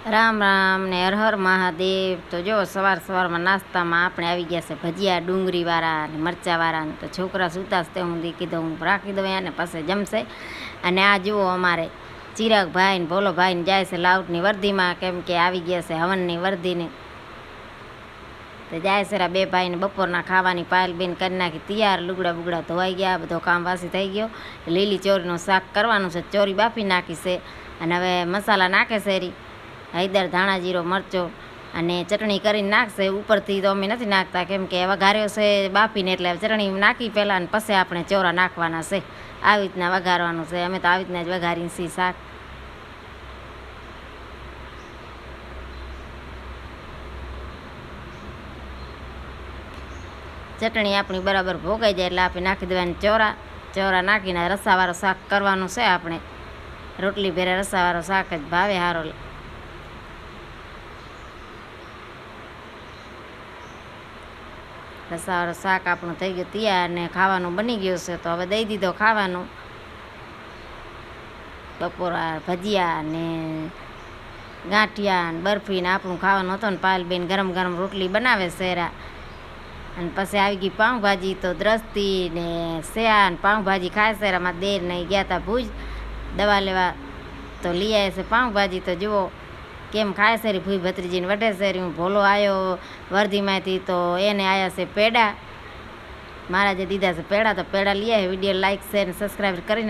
રામ રામ ને હર હર મહાદેવ। તો જો સવારમાં નાસ્તામાં આપણે આવી ગયા છે ભજીયા ડુંગળીવાળા અને મરચાંવાળા ને તો છોકરા સૂતા તે હું કીધું હું રાખી દઉં એને પાસે જમશે। અને આ જુઓ અમારે ચિરાગભાઈ ને ભોલોભાઈ ને જાય છે લાઉટની વર્દીમાં, કેમ કે આવી ગયા છે હવનની વર્દીની, તો જાય છે બે ભાઈને બપોરના ખાવાની પાયલબેન કરી નાખી તૈયાર, લુગડા બુગડા ધોવાઈ ગયા, બધો કામ વાસી થઈ ગયો। લીલી ચોરીનું શાક કરવાનું છે, ચોરી બાફી નાખી છે અને હવે મસાલા નાખે છે, હળદર ધાણા જીરો મરચો અને ચટણી કરીને નાખશે ઉપરથી। તો અમે નથી નાખતા કેમ કે વઘાર્યો છે બાફીને, એટલે ચટણી નાખી પહેલાં અને પછી આપણે ચોરા નાખવાના છે, આવી રીતના વઘારવાનું છે। અમે તો આવી રીતના જ વઘારીને છીએ શાક। ચટણી આપણી બરાબર ભોગાઈ જાય એટલે આપણે નાખી દેવાની ચોરા નાખીને રસાવાળું શાક કરવાનું છે। આપણે રોટલી ભેરે રસાવાળો શાક જ ભાવે સારો। રસાવાળું શાક આપણું થઈ ગયું તૈયાર ને ખાવાનું બની ગયું છે, તો હવે દઈ દીધો ખાવાનું। બપોરા ભજીયા ને ગાંઠિયા ને બરફી ને આપણું ખાવાનું હતું ને પાયલબેન ગરમ ગરમ રોટલી બનાવે શેરા, અને પછી આવી ગઈ પાઉંભાજી। તો દ્રષ્ટિ ને સેયા ને પાઉંભાજી ખાય શેરામાં દેર નહીં ગયા હતા ભુજ દવા લેવા, તો લઈ આવે છે પાઉંભાજી। તો જુઓ કેમ ખાય છે ભૂઈ ભત્રીજીને વઢે છે। હું ભોલો આવ્યો વર્ધીમાંથી, તો એને આવ્યા છે પેડા, મારા જે દીધા છે પેડા, તો પેડા લઈ આવે। વિડીયો લાઈક શેર અને સબસ્ક્રાઈબ કરીને